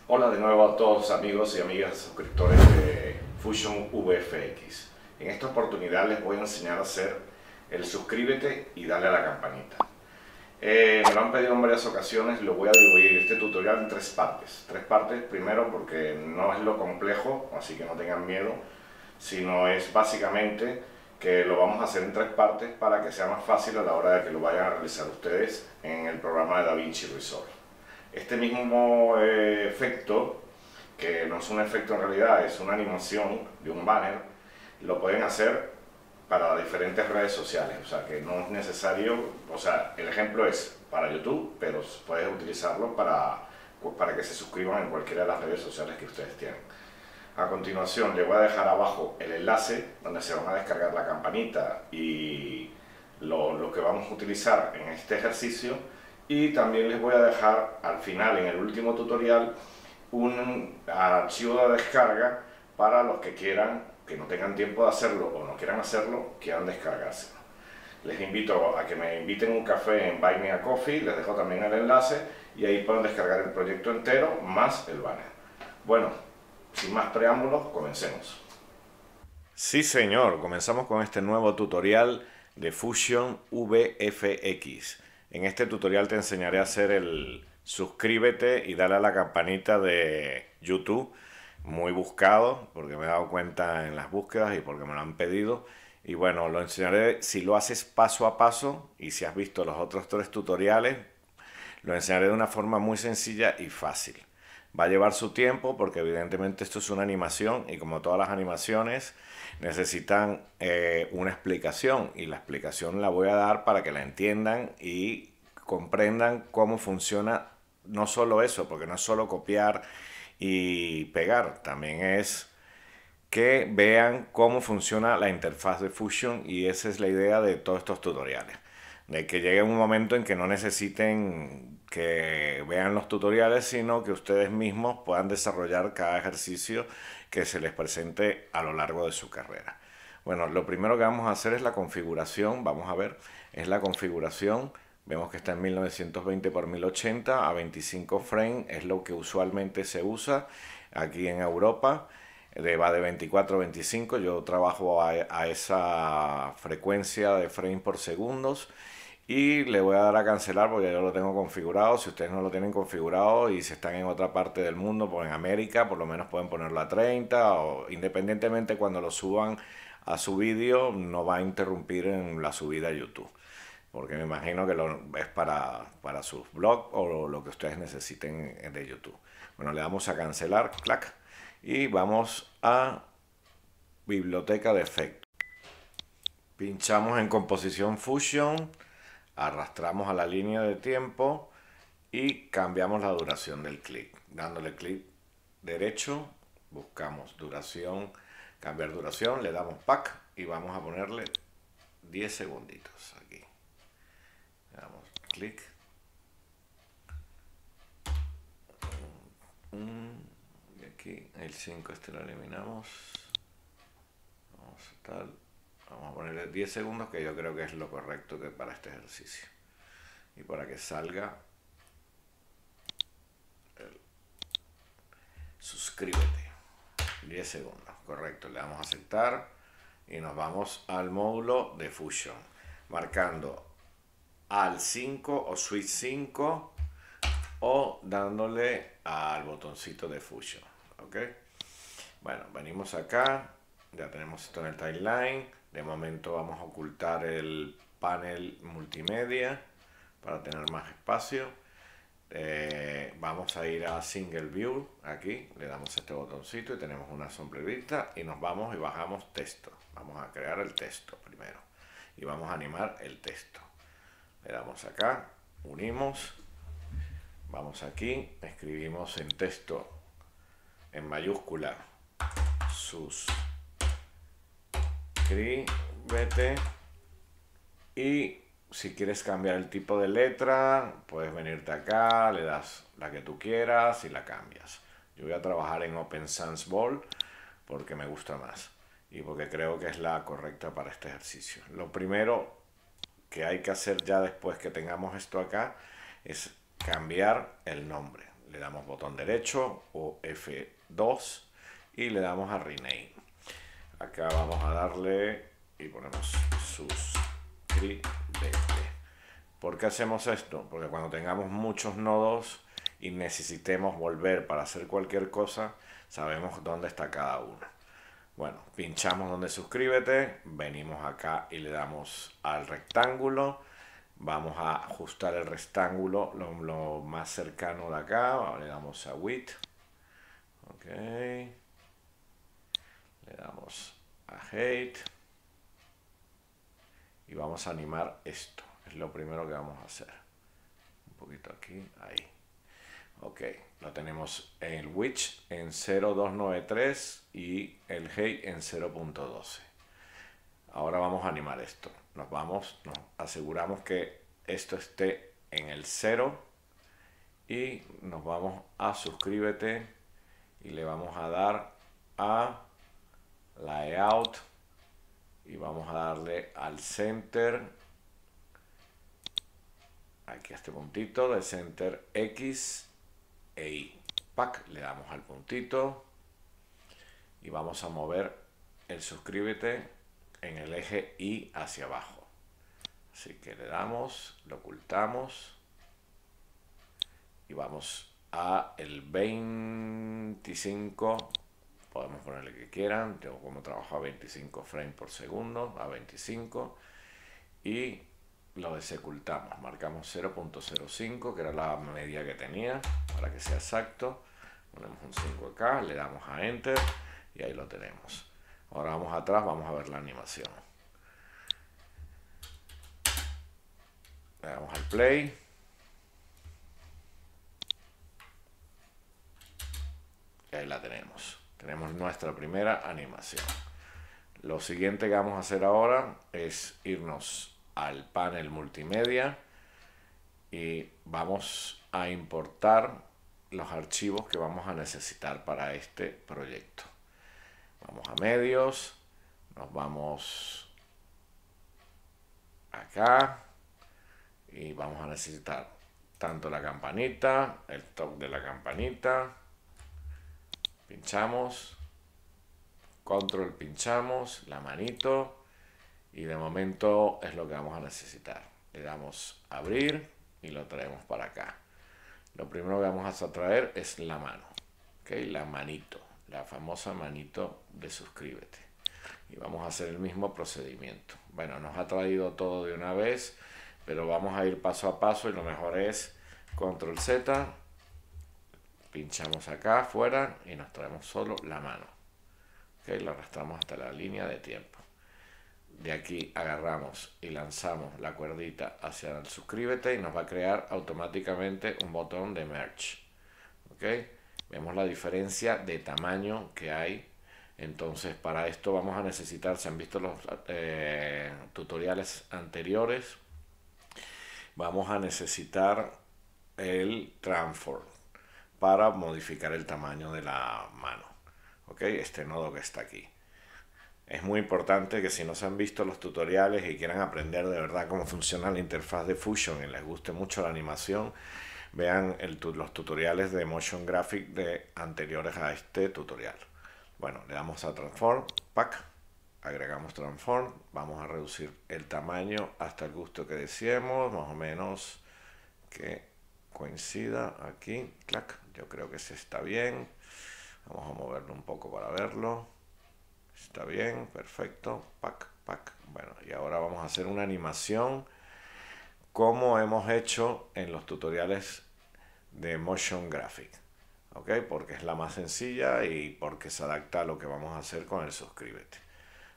Hola de nuevo a todos amigos y amigas suscriptores de Fusion VFX. En esta oportunidad les voy a enseñar a hacer el suscríbete y dale a la campanita. Me lo han pedido en varias ocasiones, lo voy a dividir este tutorial en tres partes. Primero porque no es lo complejo, así que no tengan miedo, sino es básicamente que lo vamos a hacer en tres partes para que sea más fácil a la hora de que lo vayan a realizar ustedes en el programa de DaVinci Resolve. Este mismo efecto, que no es un efecto en realidad, es una animación de un banner, lo pueden hacer para diferentes redes sociales, o sea que no es necesario, o sea, el ejemplo es para YouTube, pero puedes utilizarlo para que se suscriban en cualquiera de las redes sociales que ustedes tienen. A continuación les voy a dejar abajo el enlace donde se van a descargar la campanita y lo que vamos a utilizar en este ejercicio, y también les voy a dejar al final, en el último tutorial, un archivo de descarga para los que quieran, que no tengan tiempo de hacerlo o no quieran hacerlo, quieran descargárselo. Les invito a que me inviten un café en Buy Me a Coffee, les dejo también el enlace y ahí pueden descargar el proyecto entero más el banner. Bueno, sin más preámbulos, comencemos. Sí señor, comenzamos con este nuevo tutorial de Fusion VFX. En este tutorial te enseñaré a hacer el suscríbete y dale a la campanita de YouTube, muy buscado porque me he dado cuenta en las búsquedas y porque me lo han pedido. Y bueno, lo enseñaré si lo haces paso a paso, y si has visto los otros tres tutoriales, lo enseñaré de una forma muy sencilla y fácil. Va a llevar su tiempo porque evidentemente esto es una animación y como todas las animaciones necesitan una explicación, y la explicación la voy a dar para que la entiendan y comprendan cómo funciona. No solo eso, porque no es solo copiar y pegar, también es que vean cómo funciona la interfaz de Fusion, y esa es la idea de todos estos tutoriales. De que llegue un momento en que no necesiten que vean los tutoriales, sino que ustedes mismos puedan desarrollar cada ejercicio que se les presente a lo largo de su carrera. Bueno, lo primero que vamos a hacer es la configuración. Vamos a ver, es la configuración. Vemos que está en 1920 por 1080 a 25 frames, es lo que usualmente se usa aquí en Europa. Va de 24 a 25, yo trabajo a esa frecuencia de frames por segundos. Y le voy a dar a cancelar porque yo lo tengo configurado. Si ustedes no lo tienen configurado y si están en otra parte del mundo, pues en América, por lo menos pueden ponerlo a 30, o independientemente cuando lo suban a su vídeo, no va a interrumpir en la subida a YouTube. Porque me imagino que es para sus blogs o lo que ustedes necesiten de YouTube. Bueno, le damos a cancelar, clac, y vamos a biblioteca de efectos. Pinchamos en composición Fusion, arrastramos a la línea de tiempo y cambiamos la duración del clic. Dándole clic derecho, buscamos duración, cambiar duración, le damos back y vamos a ponerle 10 segunditos aquí. Le damos clic. Y aquí el 5 este lo eliminamos. Vamos a tal. Vamos a ponerle 10 segundos, que yo creo que es lo correcto que para este ejercicio. Y para que salga el suscríbete. 10 segundos, correcto. Le damos a aceptar y nos vamos al módulo de Fusion, marcando al 5 o switch 5 o dándole al botoncito de Fusion. ¿Ok? Bueno, venimos acá. Ya tenemos esto en el timeline. De momento vamos a ocultar el panel multimedia para tener más espacio. Vamos a ir a Single View. Aquí le damos este botoncito y tenemos una sombrerita y nos vamos y bajamos texto. Vamos a crear el texto primero y vamos a animar el texto. Le damos acá, unimos, vamos aquí, escribimos en texto en mayúscula suscríbete, y si quieres cambiar el tipo de letra, puedes venirte acá, le das la que tú quieras y la cambias. Yo voy a trabajar en Open Sans Bold porque me gusta más y porque creo que es la correcta para este ejercicio. Lo primero que hay que hacer ya después que tengamos esto acá es cambiar el nombre. le damos botón derecho o F2 y le damos a Rename. Acá vamos a darle y ponemos suscríbete. ¿Por qué hacemos esto? Porque cuando tengamos muchos nodos y necesitemos volver para hacer cualquier cosa, sabemos dónde está cada uno. Bueno, pinchamos donde suscríbete, venimos acá y le damos al rectángulo. Vamos a ajustar el rectángulo lo más cercano de acá. Le damos a width. Ok. Le damos a height. Y vamos a animar esto. Es lo primero que vamos a hacer. Un poquito aquí, ahí. Ok, lo tenemos el width en 0.293 y el height en 0.12. Ahora vamos a animar esto. Nos aseguramos que esto esté en el 0 y nos vamos a suscríbete y le vamos a dar a layout y vamos a darle al center, aquí a este puntito de center X e Y. Pack, le damos al puntito y vamos a mover el suscríbete en el eje Y hacia abajo. Así que le damos, lo ocultamos y vamos a el 25. Podemos ponerle que quieran. Tengo como trabajo a 25 frames por segundo, a 25. Y lo desocultamos. Marcamos 0.05, que era la media que tenía, para que sea exacto. Ponemos un 5 acá, le damos a Enter y ahí lo tenemos. Ahora vamos atrás, vamos a ver la animación. Le damos al play. Y ahí la tenemos. Tenemos nuestra primera animación. Lo siguiente que vamos a hacer ahora es irnos al panel multimedia y vamos a importar los archivos que vamos a necesitar para este proyecto. Vamos a medios, nos vamos acá y vamos a necesitar tanto la campanita, el top de la campanita, pinchamos, control pinchamos, la manito y de momento es lo que vamos a necesitar. Le damos a abrir y lo traemos para acá. Lo primero que vamos a traer es la mano, ¿okay? La manito, la famosa manito de suscríbete. Y vamos a hacer el mismo procedimiento. Bueno, nos ha traído todo de una vez, pero vamos a ir paso a paso y lo mejor es control Z, pinchamos acá afuera y nos traemos solo la mano. ¿Okay? Lo arrastramos hasta la línea de tiempo. De aquí agarramos y lanzamos la cuerdita hacia el suscríbete y nos va a crear automáticamente un botón de merge. ¿Okay? Vemos la diferencia de tamaño que hay. Entonces para esto vamos a necesitar, se han visto los tutoriales anteriores, vamos a necesitar el transform para modificar el tamaño de la mano. ¿Okay? Este nodo que está aquí. Es muy importante que si no se han visto los tutoriales y quieran aprender de verdad cómo funciona la interfaz de Fusion y les guste mucho la animación, vean los tutoriales de Motion Graphic anteriores a este tutorial. Bueno, le damos a Transform, Pack, agregamos Transform, vamos a reducir el tamaño hasta el gusto que deseemos, más o menos que coincida aquí, clac, yo creo que se está bien. Vamos a moverlo un poco para verlo. Está bien, perfecto. Pack, pack. Bueno, y ahora vamos a hacer una animación como hemos hecho en los tutoriales de Motion Graphic. ¿Ok? Porque es la más sencilla y porque se adapta a lo que vamos a hacer con el suscríbete.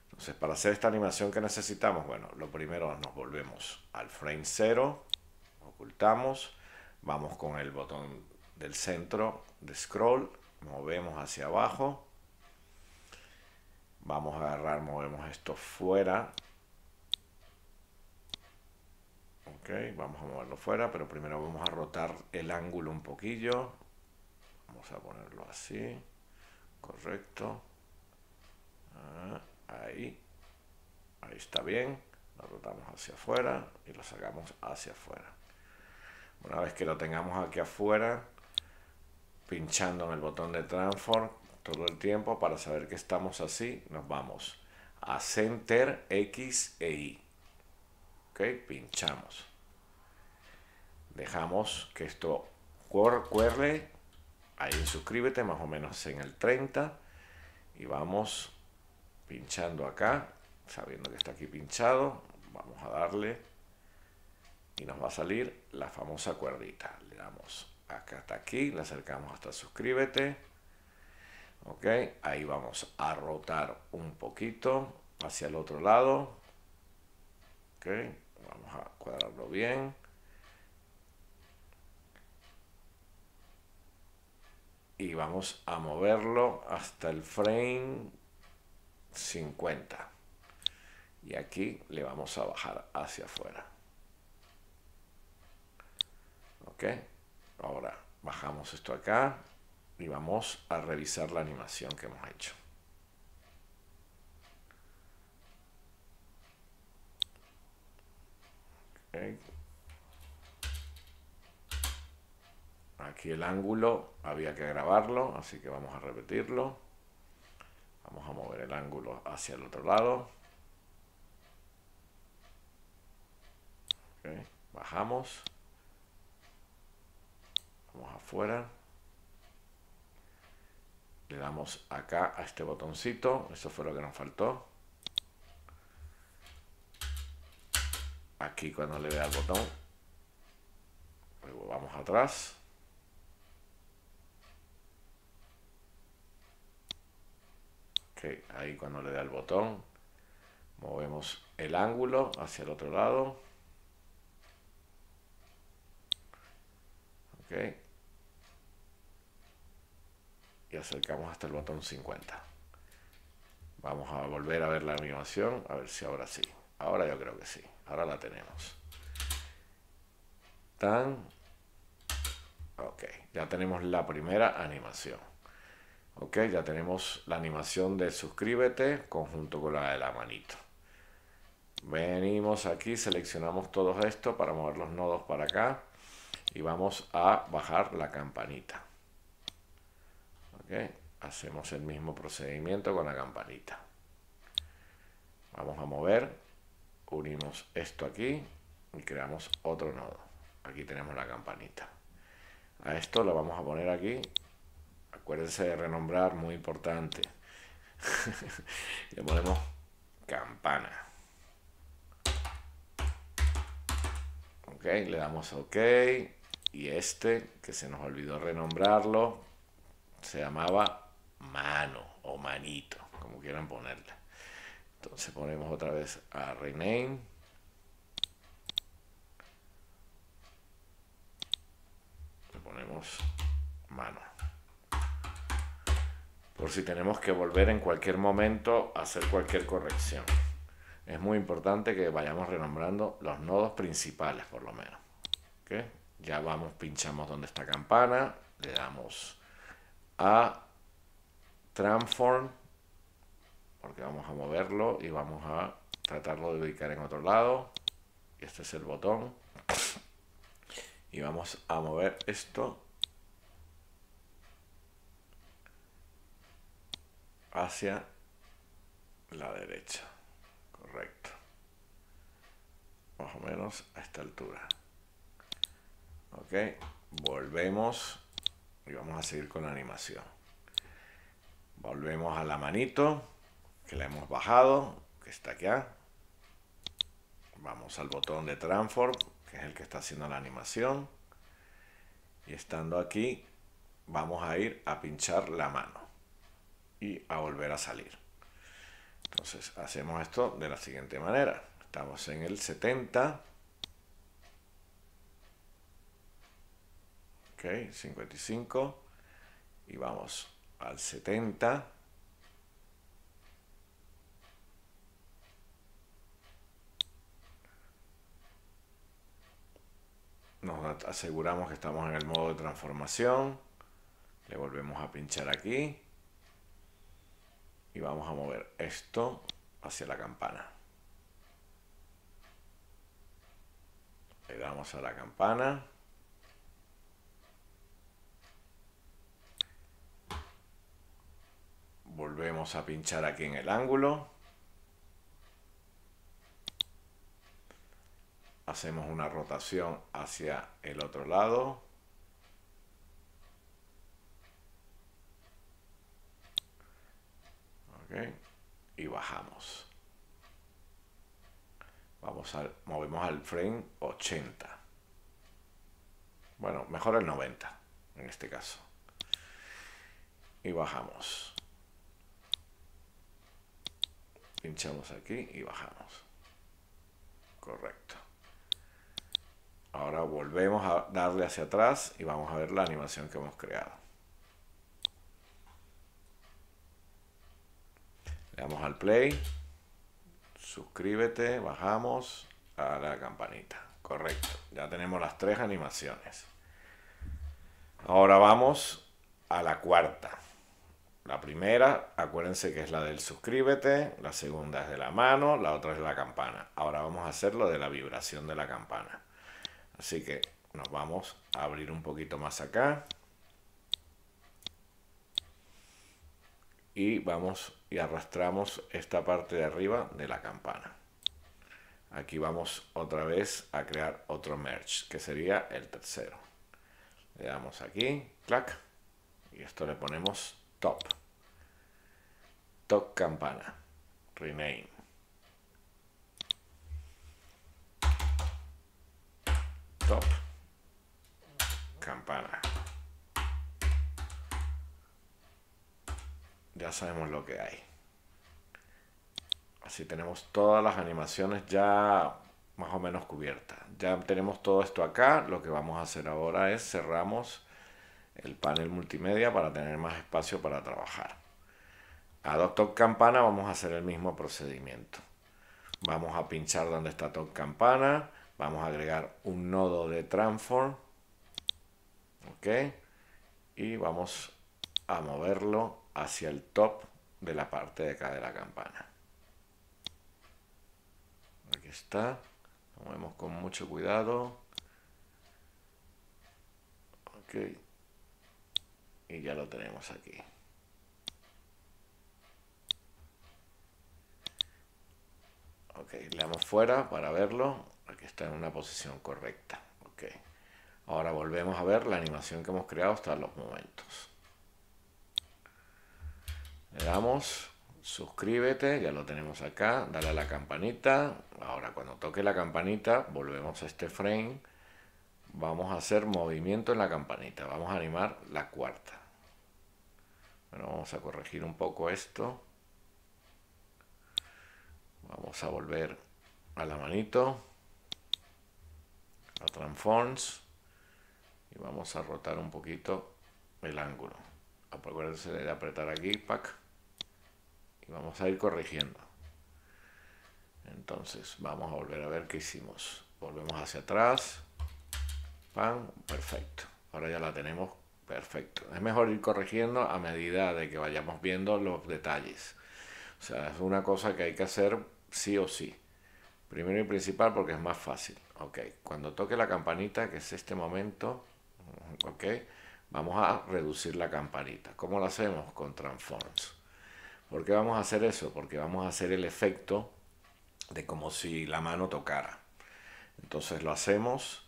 Entonces, para hacer esta animación que necesitamos, bueno, lo primero nos volvemos al frame 0, ocultamos, vamos con el botón del centro de scroll, movemos hacia abajo, vamos a agarrar, movemos esto fuera, ok, vamos a moverlo fuera, pero primero vamos a rotar el ángulo un poquillo, vamos a ponerlo así, correcto, ahí está bien, lo rotamos hacia afuera y lo sacamos hacia afuera. Una vez que lo tengamos aquí afuera, pinchando en el botón de Transform todo el tiempo para saber que estamos así. Nos vamos a Center, X e Y. Ok, pinchamos. Dejamos que esto cuerre. Ahí en suscríbete, más o menos en el 30. Y vamos pinchando acá, sabiendo que está aquí pinchado. Vamos a darle y nos va a salir la famosa cuerdita. Le damos acá hasta aquí, le acercamos hasta suscríbete. Ok, ahí vamos a rotar un poquito hacia el otro lado. Ok, vamos a cuadrarlo bien. Y vamos a moverlo hasta el frame 50. Y aquí le vamos a bajar hacia afuera. Ok, ahora bajamos esto acá y vamos a revisar la animación que hemos hecho. Okay. Aquí el ángulo había que grabarlo, así que vamos a repetirlo. Vamos a mover el ángulo hacia el otro lado. Okay. Bajamos. Vamos afuera. Le damos acá a este botoncito. Eso fue lo que nos faltó. Aquí cuando le dé al botón, luego vamos atrás. Okay. Ahí cuando le dé al botón, movemos el ángulo hacia el otro lado. Okay. Y acercamos hasta el botón 50. Vamos a volver a ver la animación, a ver si ahora sí. Ahora yo creo que sí, ahora la tenemos. Ok, ya tenemos la primera animación. Ok, ya tenemos la animación de suscríbete conjunto con la de la manito. Venimos aquí, seleccionamos todo esto para mover los nodos para acá y vamos a bajar la campanita. Ok, hacemos el mismo procedimiento con la campanita. Vamos a mover, unimos esto aquí y creamos otro nodo. Aquí tenemos la campanita. A esto lo vamos a poner aquí. Acuérdense de renombrar, muy importante. Le ponemos campana. Ok, le damos OK. Y este, que se nos olvidó renombrarlo, se llamaba mano o manito, como quieran ponerle. Entonces ponemos otra vez a rename. Le ponemos mano. Por si tenemos que volver en cualquier momento a hacer cualquier corrección. Es muy importante que vayamos renombrando los nodos principales por lo menos. ¿Okay? Ya vamos, pinchamos donde está campana, le damos a Transform, porque vamos a moverlo y vamos a tratarlo de ubicar en otro lado. Y este es el botón. Y vamos a mover esto hacia la derecha. Correcto. Más o menos a esta altura. Ok, volvemos y vamos a seguir con la animación. Volvemos a la manito que la hemos bajado, que está acá. Vamos al botón de Transform, que es el que está haciendo la animación. Y estando aquí, vamos a ir a pinchar la mano y a volver a salir. Entonces hacemos esto de la siguiente manera. Estamos en el 70. Ok, 55. Y vamos al 70. Nos aseguramos que estamos en el modo de transformación. Le volvemos a pinchar aquí. Y vamos a mover esto hacia la campana. Le damos a la campana. volvemos a pinchar aquí en el ángulo. Hacemos una rotación hacia el otro lado. Okay. Y bajamos. Movemos al frame 80. Bueno, mejor el 90 en este caso. Y bajamos. Pinchamos aquí y bajamos. Correcto. Ahora volvemos a darle hacia atrás y vamos a ver la animación que hemos creado. Le damos al play. Suscríbete, bajamos a la campanita. Correcto. Ya tenemos las 3 animaciones. Ahora vamos a la cuarta. La primera, acuérdense que es la del suscríbete, la segunda es de la mano, la otra es la campana. Ahora vamos a hacer lo de la vibración de la campana. Así que nos vamos a abrir un poquito más acá. Y vamos y arrastramos esta parte de arriba de la campana. Aquí vamos otra vez a crear otro merge, que sería el tercero. Le damos aquí, clac, y esto le ponemos top. Top campana. Rename. Top campana. Ya sabemos lo que hay. Así tenemos todas las animaciones ya más o menos cubiertas. Ya tenemos todo esto acá. Lo que vamos a hacer ahora es cerramos el panel multimedia para tener más espacio para trabajar. A Top Campana vamos a hacer el mismo procedimiento. Vamos a pinchar donde está Top Campana. Vamos a agregar un nodo de Transform. Ok. Y vamos a moverlo hacia el top de la parte de acá de la campana. Aquí está. Lo movemos con mucho cuidado. Ok. Y ya lo tenemos aquí. Ok, le damos fuera para verlo. Aquí está en una posición correcta. Ok. Ahora volvemos a ver la animación que hemos creado hasta los momentos. Le damos suscríbete, ya lo tenemos acá, dale a la campanita. Ahora cuando toque la campanita, volvemos a este frame. Vamos a hacer movimiento en la campanita. Vamos a animar la cuarta. Bueno, vamos a corregir un poco esto. Vamos a volver a la manito, a Transforms, y vamos a rotar un poquito el ángulo. Acuérdense de apretar aquí, pack, y vamos a ir corrigiendo. Entonces vamos a volver a ver qué hicimos. Volvemos hacia atrás, pan, perfecto. Ahora ya la tenemos perfecto. Es mejor ir corrigiendo a medida de que vayamos viendo los detalles. O sea, es una cosa que hay que hacer sí o sí. Primero y principal porque es más fácil. Ok, cuando toque la campanita, que es este momento, ok, vamos a reducir la campanita. ¿Cómo lo hacemos? Con Transforms. ¿Por qué vamos a hacer eso? Porque vamos a hacer el efecto de como si la mano tocara. Entonces lo hacemos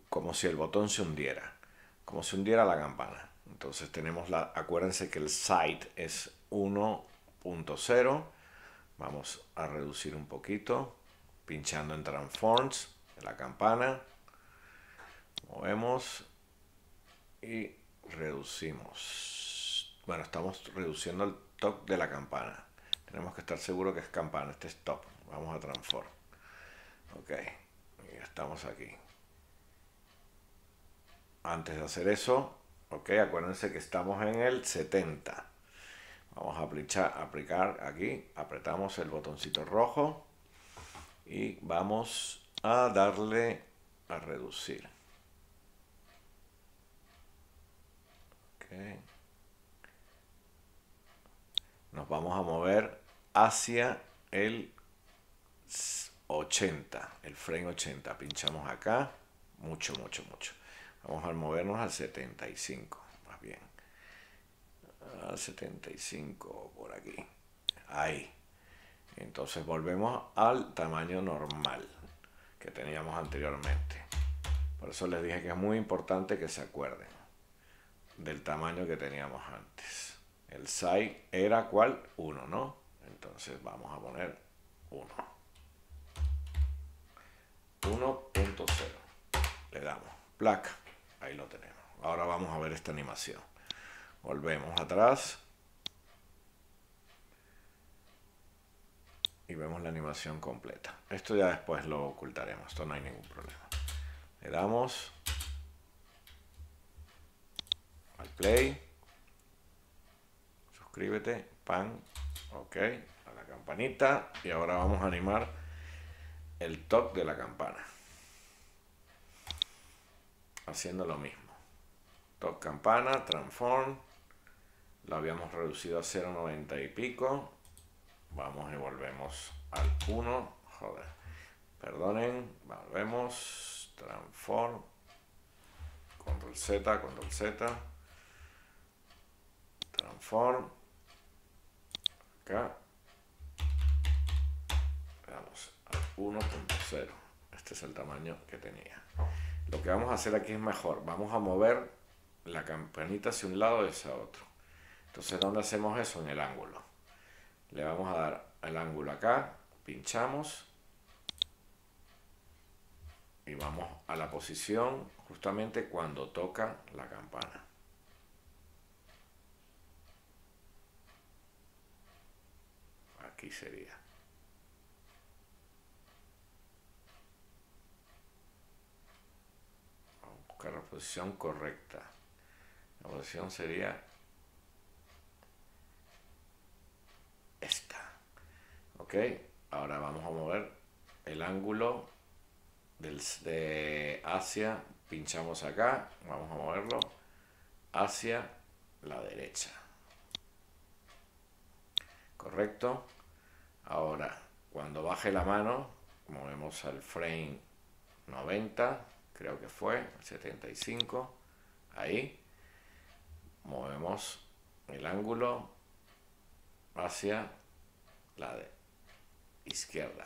como si el botón se hundiera, como si hundiera la campana. Entonces tenemos acuérdense que el side es 1.0. Vamos a reducir un poquito, pinchando en Transforms, en la campana. Movemos y reducimos. Bueno, estamos reduciendo el top de la campana. Tenemos que estar seguros que es campana, este es top. Vamos a Transform. Ok, y estamos aquí. Antes de hacer eso, ok, acuérdense que estamos en el 70. Vamos a aplicar aquí, apretamos el botoncito rojo y vamos a darle a reducir. Okay. Nos vamos a mover hacia el 80, el frame 80. Pinchamos acá, mucho. Vamos a movernos al 75, más bien. al 75 por aquí. Ahí. Entonces volvemos al tamaño normal que teníamos anteriormente. Por eso les dije que es muy importante que se acuerden del tamaño que teníamos antes. El size era ¿cuál? 1, ¿no? Entonces vamos a poner 1. 1.0. Le damos placa. Ahí lo tenemos. Ahora vamos a ver esta animación. Volvemos atrás. Y vemos la animación completa. Esto ya después lo ocultaremos. Esto no hay ningún problema. Le damos al play. Suscríbete. Pan. Ok. A la campanita. Y ahora vamos a animar el toque de la campana. Haciendo lo mismo. Toque campana. Transform. Lo habíamos reducido a 0.90 y pico. Vamos y volvemos al 1. Joder. Perdonen. Volvemos. Transform. Control Z. Control Z. Transform. Acá. Le damos al 1.0. Este es el tamaño que tenía. Lo que vamos a hacer aquí es mejor. Vamos a mover la campanita hacia un lado y hacia otro. Entonces, ¿dónde hacemos eso? En el ángulo. Le vamos a dar el ángulo acá, pinchamos y vamos a la posición justamente cuando toca la campana. Aquí sería. Vamos a buscar la posición correcta. La posición sería esta. Ok, ahora vamos a mover el ángulo de hacia, pinchamos acá, vamos a moverlo hacia la derecha. Correcto. Ahora, cuando baje la mano, movemos al frame 90, creo que fue, 75, ahí. Movemos el ángulo hacia la izquierda.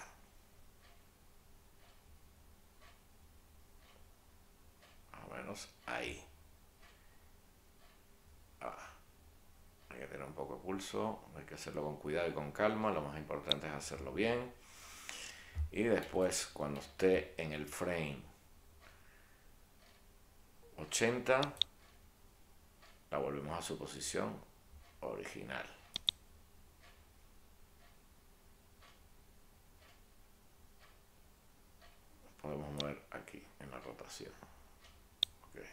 Más o menos ahí. Hay que tener un poco de pulso, hay que hacerlo con cuidado y con calma, lo más importante es hacerlo bien. Y después, cuando esté en el frame 80, la volvemos a su posición original. Podemos mover aquí en la rotación. Okay.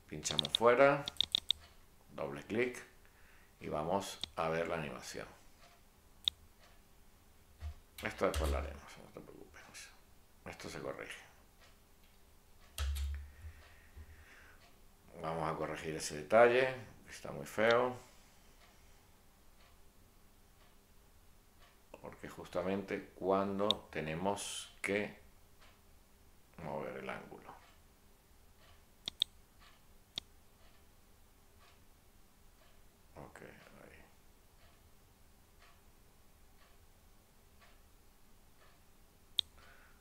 Pinchamos fuera, doble clic y vamos a ver la animación. Esto después lo haremos, no te preocupes. Esto se corrige. Vamos a corregir ese detalle, que está muy feo. Porque justamente cuando tenemos que mover el ángulo. Ok, ahí.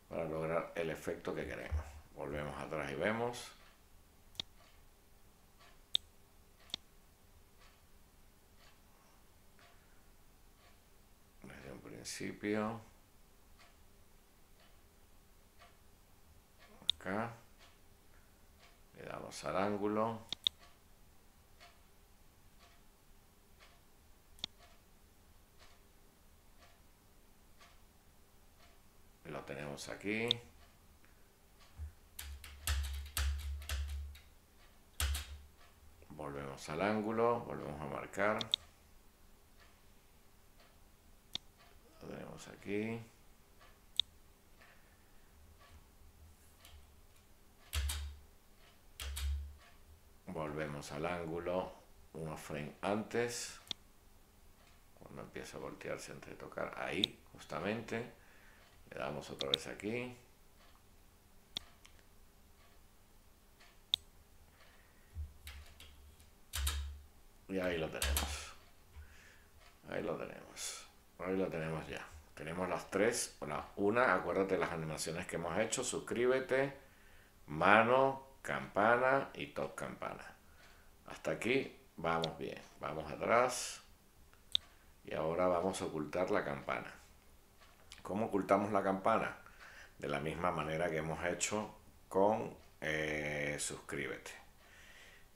Para lograr el efecto que queremos. Volvemos atrás y vemos. Desde un principio. Acá. Le damos al ángulo. Lo tenemos aquí. Volvemos al ángulo, volvemos a marcar. Lo tenemos aquí. Volvemos al ángulo unos frames antes. Cuando empieza a voltearse antes de tocar, ahí justamente. Le damos otra vez aquí. Y Y ahí lo tenemos. Ahí lo tenemos. Ahí lo tenemos ya. Tenemos las tres. Una, acuérdate las animaciones que hemos hecho. Suscríbete, mano, campana y top campana. Hasta aquí vamos bien. Vamos atrás. Y ahora vamos a ocultar la campana. ¿Cómo ocultamos la campana? De la misma manera que hemos hecho con suscríbete.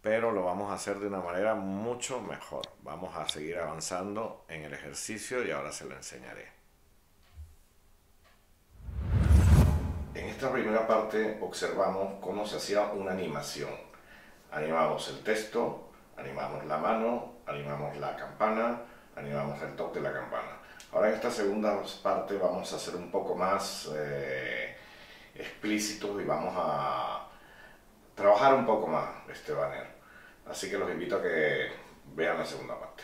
Pero lo vamos a hacer de una manera mucho mejor. Vamos a seguir avanzando en el ejercicio y ahora se lo enseñaré. En esta primera parte observamos cómo se hacía una animación. Animamos el texto, animamos la mano, animamos la campana, animamos el top de la campana. Ahora en esta segunda parte vamos a ser un poco más explícitos y vamos a trabajar un poco más este banner. Así que los invito a que vean la segunda parte.